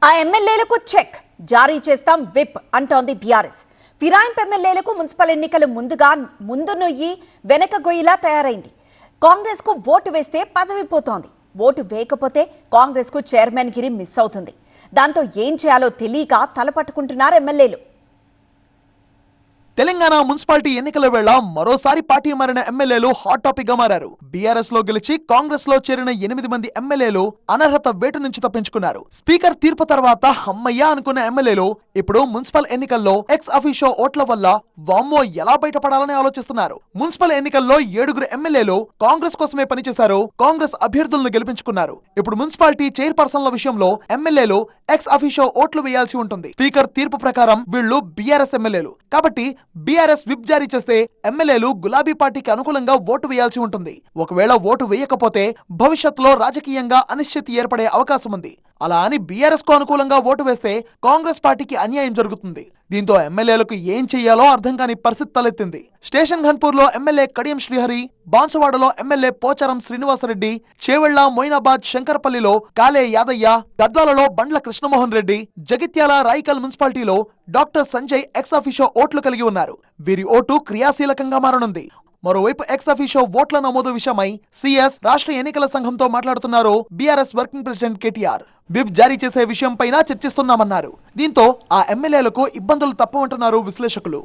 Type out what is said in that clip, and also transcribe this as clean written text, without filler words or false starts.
ఆ ఎమ్మెల్యేలకు చెక్ జారీ చేస్తాం విప్ అంటోంది బీఆర్ఎస్. ఫిరాయింపు ఎమ్మెల్యేలకు మున్సిపల్ ఎన్నికలు ముందు నొయ్యి వెనక గొయ్యిలా తయారైంది. కాంగ్రెస్ కు ఓటు వేస్తే పదవి పోతోంది, ఓటు వేయకపోతే కాంగ్రెస్ కు చైర్మన్ గిరి మిస్ అవుతుంది. దాంతో ఏం చేయాలో తెలియక తలపట్టుకుంటున్నారు ఎమ్మెల్యేలు. తెలంగాణ మున్సిపాలిటీ ఎన్నికల వేళ మరోసారి పార్టీ మారిన ఎమ్మెల్యేలు హాట్ టాపిక్ గా మారారు. బీఆర్ఎస్ లో గెలిచి కాంగ్రెస్ లో చేరిన 8 మంది ఎమ్మెల్యేలు అనర్హత వేటు నుంచి తప్పించుకున్నారు. స్పీకర్ తీర్పు తర్వాత హమ్మయ్య అనుకున్న ఎమ్మెల్యేలు ఇప్పుడు మున్సిపల్ ఎన్నికల్లో ఎక్స్ అఫీషియో ఓట్ల వల్ల వామ్మో ఎలా బయటపడాలని ఆలోచిస్తున్నారు. మున్సిపల్ ఎన్నికల్లో 7 ఎమ్మెల్యేలు కాంగ్రెస్ కోసమే పనిచేశారు, కాంగ్రెస్ అభ్యర్థులను గెలిపించుకున్నారు. ఇప్పుడు మున్సిపాలిటీ చైర్పర్సన్ల విషయంలో ఎమ్మెల్యేలు ఎక్స్ అఫీషియో ఓట్లు వేయాల్సి ఉంటుంది. స్పీకర్ తీర్పు ప్రకారం వీళ్లు బీఆర్ఎస్ ఎమ్మెల్యేలు కాబట్టి బీఆర్ఎస్ విప్ జారీ చేస్తే ఎమ్మెల్యేలు గులాబీ పార్టీకి అనుకూలంగా ఓటు వేయాల్సి ఉంటుంది. ఒకవేళ ఓటు వేయకపోతే భవిష్యత్తులో రాజకీయంగా అనిశ్చితి ఏర్పడే అవకాశం ఉంది. అలా అని బీఆర్ఎస్ కు అనుకూలంగా ఓటు వేస్తే కాంగ్రెస్ పార్టీకి అన్యాయం జరుగుతుంది. దీంతో ఎమ్మెల్యేలకు ఏం చెయ్యాలో అర్థం కాని పరిస్థితి తలెత్తింది. స్టేషన్ ఘన్పూర్ లో ఎమ్మెల్యే కడియం శ్రీహరి, బాన్సువాడలో ఎమ్మెల్యే పోచారం శ్రీనివాసరెడ్డి, చేవెళ్ల, మొయినాబాద్, శంకరపల్లిలో కాలే యాదయ్య, గద్వాలలో బండ్ల కృష్ణమోహన్ రెడ్డి, జగిత్యాల, రాయికల్ మున్సిపాలిటీలో డాక్టర్ సంజయ్ ఎక్స్ అఫీషియో ఓట్లు కలిగి ఉన్నారు. వీరి ఓటు క్రియాశీలకంగా మారనుంది. మరోవైపు ఎక్స్ అఫీషియో ఓట్ల నమోదు విషయమై సీఎస్ రాష్ట్ర ఎన్నికల సంఘంతో మాట్లాడుతున్నారు BRS working president KTR. Whip జారీ చేసే విషయంపైన చర్చిస్తున్నామన్నారు. దీంతో ఆ ఎమ్మెల్యేలకు ఇబ్బందులు తప్పవంటున్నారు విశ్లేషకులు.